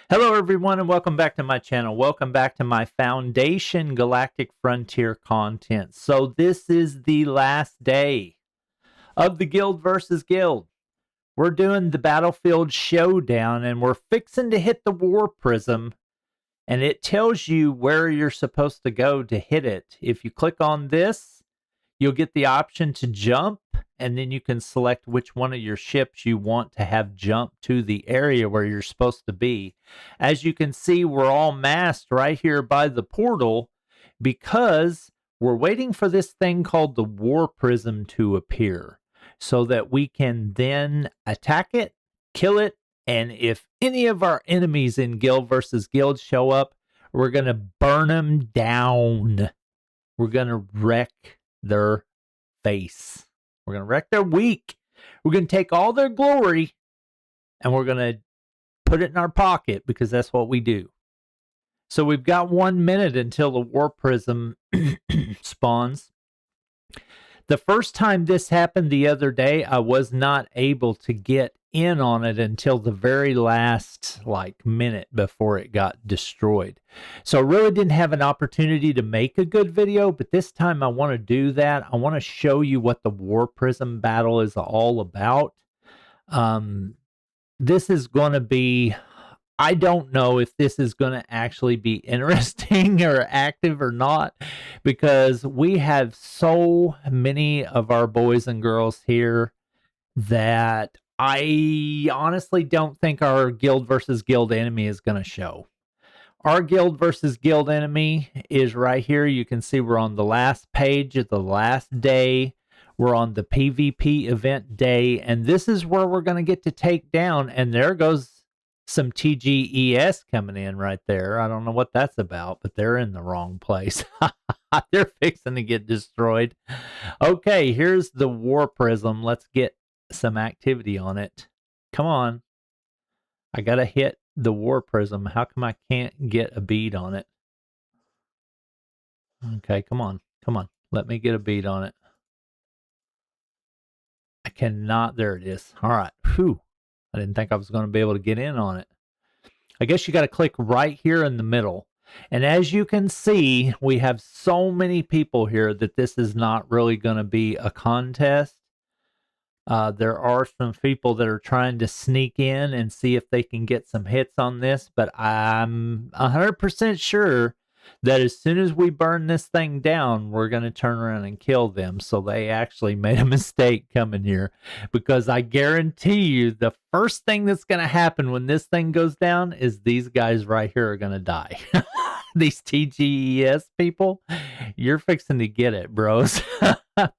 Hello, everyone, and welcome back to my channel. Welcome back to my Foundation Galactic Frontier content. So this is the last day of the Guild versus Guild. We're doing the Battlefield Showdown, and we're fixing to hit the War Prism, and it tells you where you're supposed to go to hit it. If you click on this, you'll get the option to jump, and then you can select which one of your ships you want to have jump to the area where you're supposed to be. As you can see, we're all massed right here by the portal because we're waiting for this thing called the War Prism to appear so that we can then attack it, kill it, and if any of our enemies in Guild versus Guild show up, we're going to burn them down. We're going to wreck their face. We're going to wreck their week. We're going to take all their glory and we're going to put it in our pocket because that's what we do. So we've got 1 minute until the War Prism spawns. The first time this happened the other day, I was not able to get in on it until the very last minute before it got destroyed. So I really didn't have an opportunity to make a good video, but this time I want to do that. I want to show you what the War Prism battle is all about. This is going to be, I don't know if this is going to actually be interesting or active or not, because we have so many of our boys and girls here that I honestly don't think our Guild versus Guild enemy is going to show. Our Guild versus Guild enemy is right here. You can see we're on the last page of the last day. We're on the PvP event day, and this is where we're going to get to take down, and there goes some TGES coming in right there. I don't know what that's about, but they're in the wrong place. They're fixing to get destroyed. Okay, here's the War Prism. Let's get some activity on it. Come on. I got to hit the War Prism. How come I can't get a bead on it? Okay, come on. Come on. Let me get a bead on it. I cannot. There it is. All right. Whew. I didn't think I was going to be able to get in on it. I guess you got to click right here in the middle. And as you can see, we have so many people here that this is not really going to be a contest. There are some people that are trying to sneak in and see if they can get some hits on this, but I'm 100% sure that as soon as we burn this thing down, we're going to turn around and kill them. So they actually made a mistake coming here, because I guarantee you the first thing that's going to happen when this thing goes down is these guys right here are going to die. These TGES people, you're fixing to get it, bros.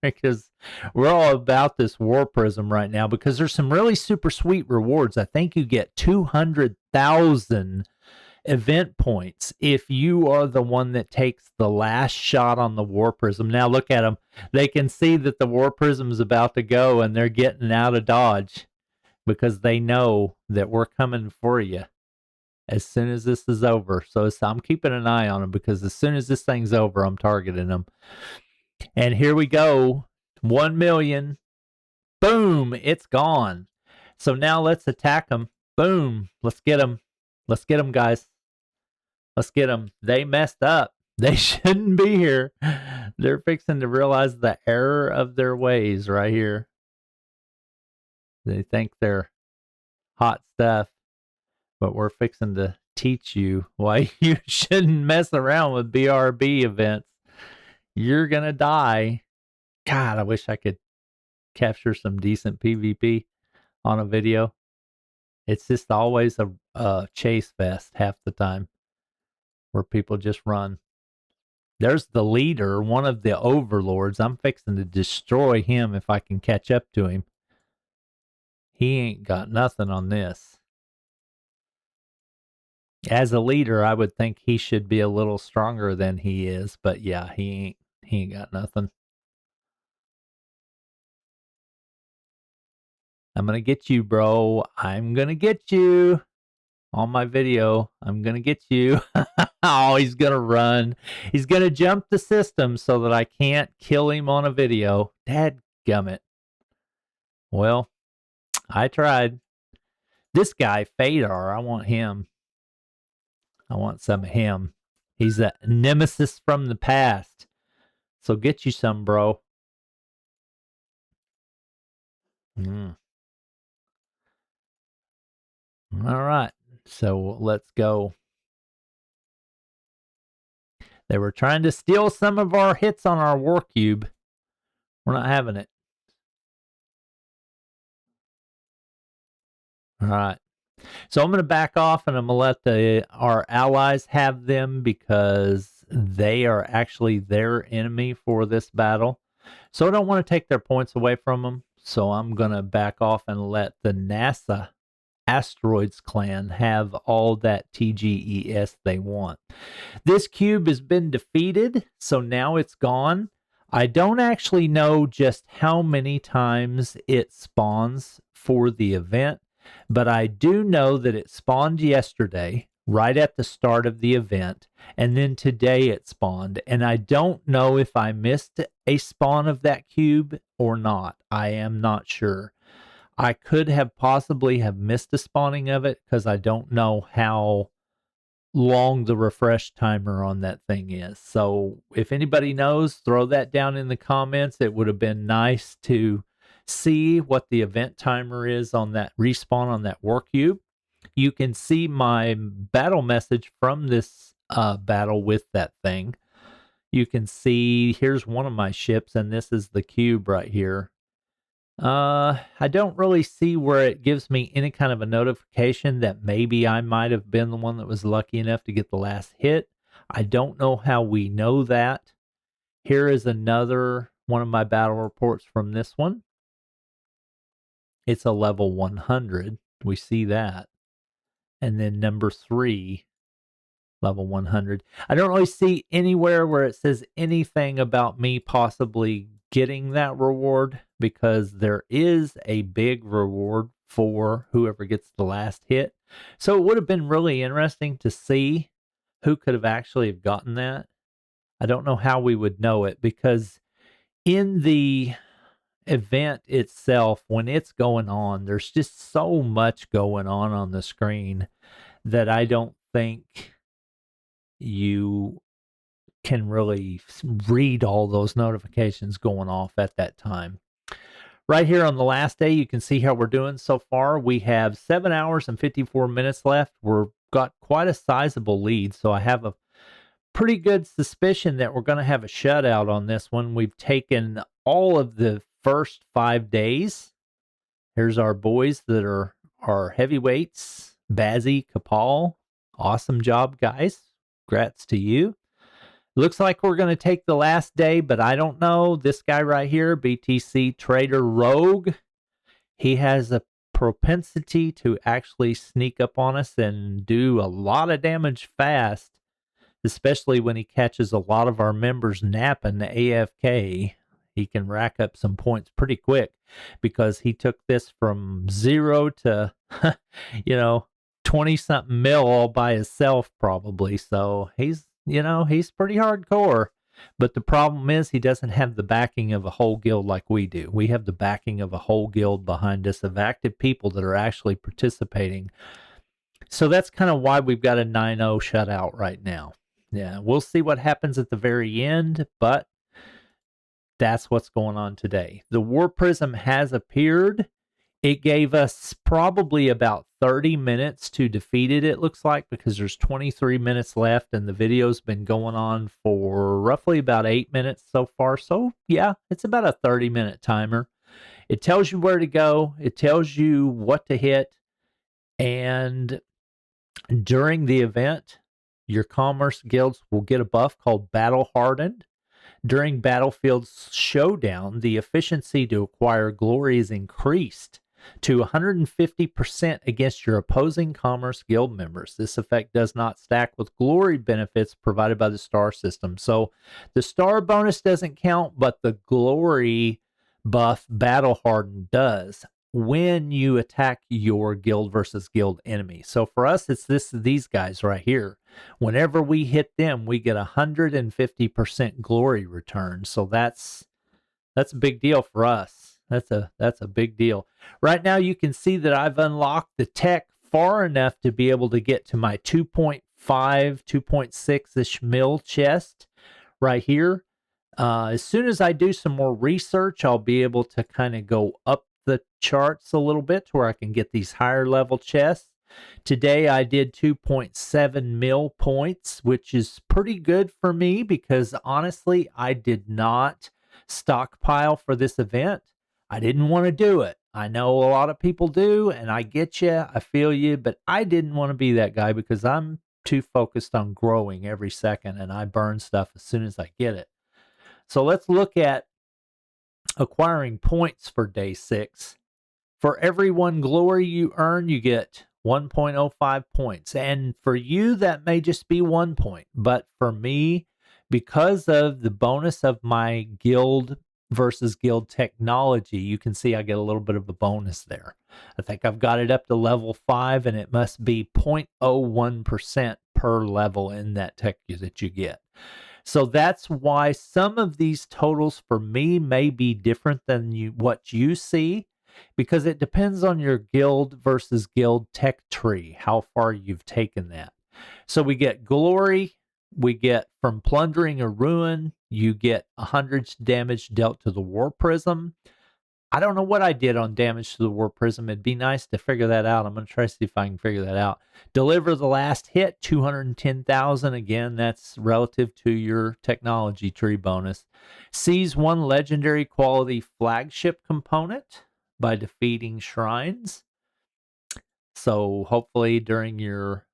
Because we're all about this War Prism right now, because there's some really super sweet rewards. I think you get 200,000 event points if you are the one that takes the last shot on the War Prism. Now look at them. They can see that the War Prism is about to go and they're getting out of dodge because they know that we're coming for you as soon as this is over. So I'm keeping an eye on them, because as soon as this thing's over, I'm targeting them. And here we go. 1 million. Boom. It's gone. So now let's attack them. Boom. Let's get them. Let's get them, guys. Let's get them. They messed up. They shouldn't be here. They're fixing to realize the error of their ways right here. They think they're hot stuff, but we're fixing to teach you why you shouldn't mess around with BRB events. You're going to die. God, I wish I could capture some decent PvP on a video. It's just always a chase fest half the time where people just run. There's the leader, one of the overlords. I'm fixing to destroy him if I can catch up to him. He ain't got nothing on this. As a leader, I would think he should be a little stronger than he is, but yeah, he ain't got nothing. I'm going to get you, bro. I'm going to get you on my video. I'm going to get you. Oh, he's going to run. He's going to jump the system so that I can't kill him on a video. Dadgummit. Well, I tried. This guy, Fadar, I want him. I want some of him. He's a nemesis from the past. So get you some, bro. Mm. All right. So let's go. They were trying to steal some of our hits on our war cube. We're not having it. All right. So I'm going to back off and I'm going to let our allies have them because they are actually their enemy for this battle. So I don't want to take their points away from them. So I'm going to back off and let the NASA Asteroids clan have all that TGES they want. This cube has been defeated, so now it's gone. I don't actually know just how many times it spawns for the event, but I do know that it spawned yesterday, right at the start of the event, and then today it spawned. And I don't know if I missed a spawn of that cube or not. I am not sure. I could have possibly have missed a spawning of it because I don't know how long the refresh timer on that thing is. So if anybody knows, throw that down in the comments. It would have been nice to see what the event timer is on that respawn on that war cube. You can see my battle message from this battle with that thing. You can see here's one of my ships, and this is the cube right here. I don't really see where it gives me any kind of a notification that maybe I might have been the one that was lucky enough to get the last hit. I don't know how we know that. Here is another one of my battle reports from this one. It's a level 100. We see that. And then number 3, level 100. I don't really see anywhere where it says anything about me possibly getting that reward because there is a big reward for whoever gets the last hit. So it would have been really interesting to see who could have actually have gotten that. I don't know how we would know it because in the event itself, when it's going on, there's just so much going on the screen that I don't think you can really read all those notifications going off at that time. Right here on the last day, you can see how we're doing so far. We have 7 hours and 54 minutes left. We've got quite a sizable lead, so I have a pretty good suspicion that we're going to have a shutout on this one. We've taken all of the first 5 days. Here's our boys that are our heavyweights, Bazzy, Kapal. Awesome job, guys. Congrats to you. Looks like we're going to take the last day, but I don't know. This guy right here, BTC Trader Rogue, he has a propensity to actually sneak up on us and do a lot of damage fast, especially when he catches a lot of our members napping the AFK. He can rack up some points pretty quick because he took this from 0 to, 20 something mil all by himself probably. So he's pretty hardcore. But the problem is he doesn't have the backing of a whole guild like we do. We have the backing of a whole guild behind us of active people that are actually participating. So that's kind of why we've got a 9-0 shutout right now. Yeah, we'll see what happens at the very end, but that's what's going on today. The War Prism has appeared. It gave us probably about 30 minutes to defeat it, it looks like, because there's 23 minutes left, and the video's been going on for roughly about 8 minutes so far. So, yeah, it's about a 30-minute timer. It tells you where to go. It tells you what to hit. And during the event, your commerce guilds will get a buff called Battle Hardened. During Battlefield Showdown, the efficiency to acquire glory is increased to 150% against your opposing Commerce Guild members. This effect does not stack with glory benefits provided by the star system. So the star bonus doesn't count, but the glory buff Battle Hardened does when you attack your guild versus guild enemy. So for us, it's these guys right here. Whenever we hit them, we get 150% glory return. So that's a big deal for us. That's a big deal. Right now, you can see that I've unlocked the tech far enough to be able to get to my 2.5 2.6-ish mil chest right here. As soon as I do some more research, I'll be able to kind of go up the charts a little bit to where I can get these higher level chests. Today I did 2.7 mil points, which is pretty good for me because honestly, I did not stockpile for this event. I didn't want to do it. I know a lot of people do, and I get you, I feel you, but I didn't want to be that guy because I'm too focused on growing every second, and I burn stuff as soon as I get it. So let's look at acquiring points for day 6. For every 1 glory you earn, you get 1.05 points. And for you, that may just be 1 point. But for me, because of the bonus of my guild versus guild technology, you can see I get a little bit of a bonus there. I think I've got it up to level 5, and it must be 0.01% per level in that tech that you get. So that's why some of these totals for me may be different than what you see, because it depends on your guild versus guild tech tree, how far you've taken that. So we get glory, we get from plundering a ruin, you get 100 damage dealt to the War Prism. I don't know what I did on damage to the War Prism. It'd be nice to figure that out. I'm going to try to see if I can figure that out. Deliver the last hit, 210,000. Again, that's relative to your technology tree bonus. Seize 1 legendary quality flagship component by defeating shrines. So hopefully during your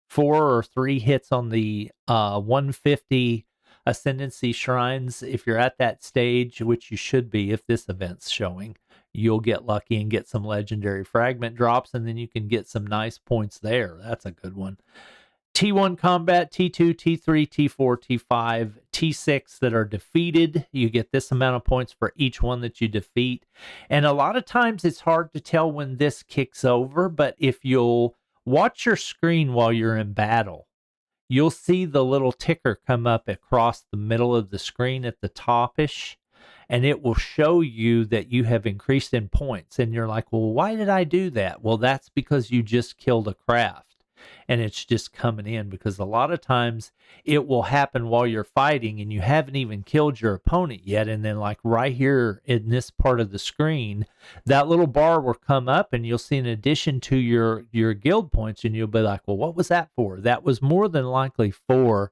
4 or 3 hits on the 150 Ascendancy shrines, if you're at that stage, which you should be if this event's showing, you'll get lucky and get some legendary fragment drops, and then you can get some nice points there. That's a good one. T1 combat, T2, T3, T4, T5, T6 that are defeated. You get this amount of points for each one that you defeat. And a lot of times it's hard to tell when this kicks over, but if you'll watch your screen while you're in battle, you'll see the little ticker come up across the middle of the screen at the top-ish, and it will show you that you have increased in points. And you're like, well, why did I do that? Well, that's because you just killed a craft, and it's just coming in, because a lot of times it will happen while you're fighting and you haven't even killed your opponent yet. And then like right here in this part of the screen, that little bar will come up and you'll see an addition to your guild points, and you'll be like, well, what was that for? That was more than likely for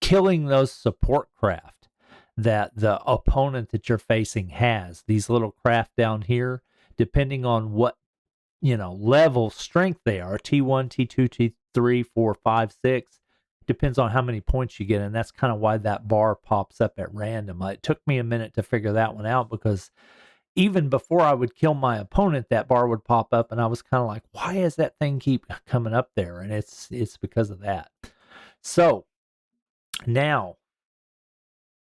killing those support craft that the opponent that you're facing has. These little craft down here, depending on what level strength they are, T1, T2, T3, 4, 5, 6, depends on how many points you get. And that's kind of why that bar pops up at random. It took me a minute to figure that one out, because even before I would kill my opponent, that bar would pop up, and I was kind of like, why does that thing keep coming up there? And it's because of that. So now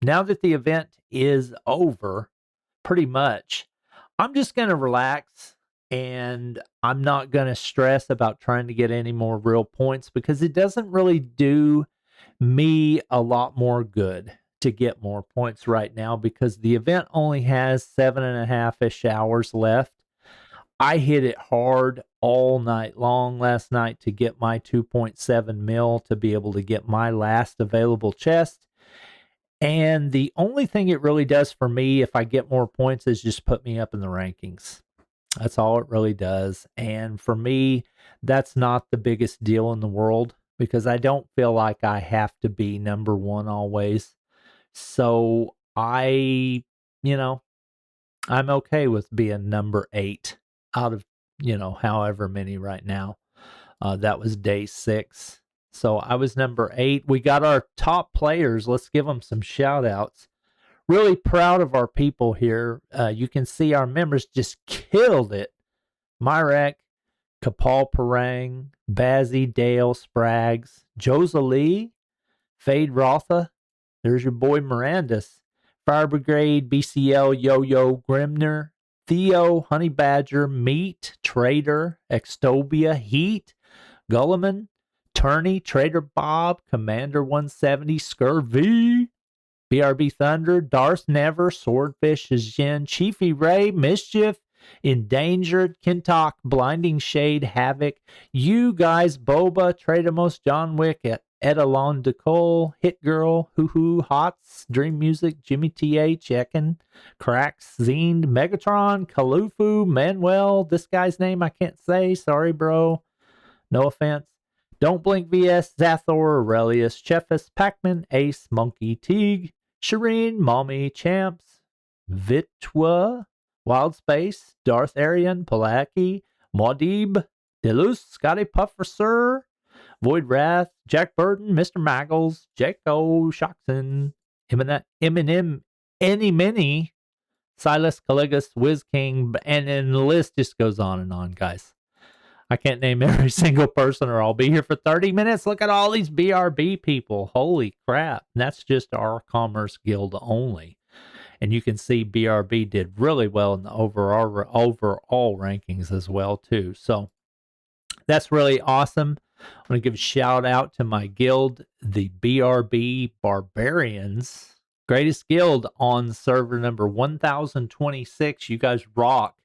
that the event is over, pretty much, I'm just going to relax, and I'm not going to stress about trying to get any more real points, because it doesn't really do me a lot more good to get more points right now, because the event only has 7.5-ish hours left. I hit it hard all night long last night to get my 2.7 mil to be able to get my last available chest. And the only thing it really does for me, if I get more points, is just put me up in the rankings. That's all it really does. And for me, that's not the biggest deal in the world, because I don't feel like I have to be number 1 always. So I'm okay with being number 8 out of, however many right now. That was day 6. So I was number 8. We got our top players. Let's give them some shout outs. Really proud of our people here. You can see our members just killed it. Myrek, Kapal Parang, Bazzy, Dale, Spraggs, Josalie, Fade Rotha. There's your boy Mirandus. Fire Brigade, BCL, Yo-Yo, Grimner, Theo, Honey Badger, Meat, Trader, Extobia, Heat, Gulliman, Turney, Trader Bob, Commander 170, Scurvy, BRB Thunder, Darth Never, Swordfish, Jin, Chiefy Ray, Mischief, Endangered, Kintok, Blinding Shade, Havoc, you guys, Boba, Trademos, John Wick, Etalon Decole, Hit Girl, Hoo Hoo, Hots, Dream Music, Jimmy TH, Ekin, Cracks, Zine, Megatron, Kalufu, Manuel, this guy's name I can't say, sorry bro, no offense. Don't Blink VS, Zathor, Aurelius, Chefus, Pac-Man, Ace, Monkey, Teague, Shireen, Mommy, Champs, Vitwa, Wild Space, Darth Arian, Palaki, Maudib, Deleuze, Scotty Puffer, Sir, Void Wrath, Jack Burton, Mr. Maggles, Jaco, Shoxon, Eminem, Any Mini, Silas, Caligus, Wiz King, and then the list just goes on, guys. I can't name every single person or I'll be here for 30 minutes. Look at all these BRB people. Holy crap. That's just our Commerce Guild only. And you can see BRB did really well in the overall rankings as well, too. So that's really awesome. I'm going to give a shout out to my guild, the BRB Barbarians. Greatest guild on server number 1026. You guys rock.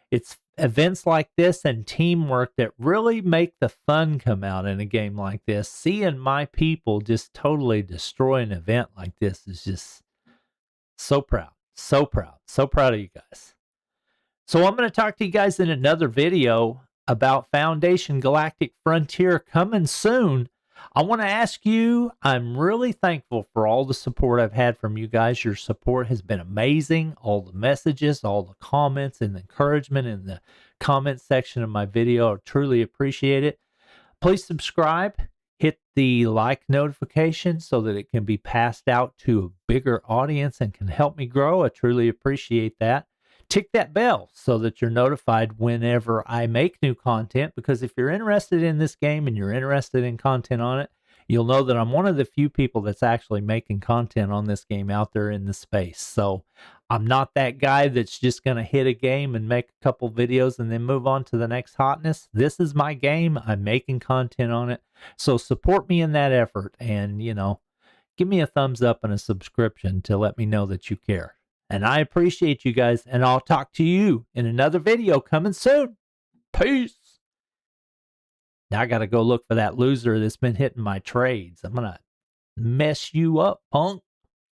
It's events like this and teamwork that really make the fun come out in a game like this. Seeing my people just totally destroy an event like this is just so proud. So proud. So proud of you guys. So I'm going to talk to you guys in another video about Foundation Galactic Frontier coming soon. I want to ask you, I'm really thankful for all the support I've had from you guys. Your support has been amazing. All the messages, all the comments and the encouragement in the comment section of my video. I truly appreciate it. Please subscribe. Hit the like notification so that it can be passed out to a bigger audience and can help me grow. I truly appreciate that. Tick that bell so that you're notified whenever I make new content, because if you're interested in this game and you're interested in content on it, you'll know that I'm one of the few people that's actually making content on this game out there in the space. So I'm not that guy that's just going to hit a game and make a couple videos and then move on to the next hotness. This is my game. I'm making content on it. So support me in that effort and, give me a thumbs up and a subscription to let me know that you care. And I appreciate you guys, and I'll talk to you in another video coming soon. Peace. Now I got to go look for that loser that's been hitting my trades. I'm going to mess you up, punk.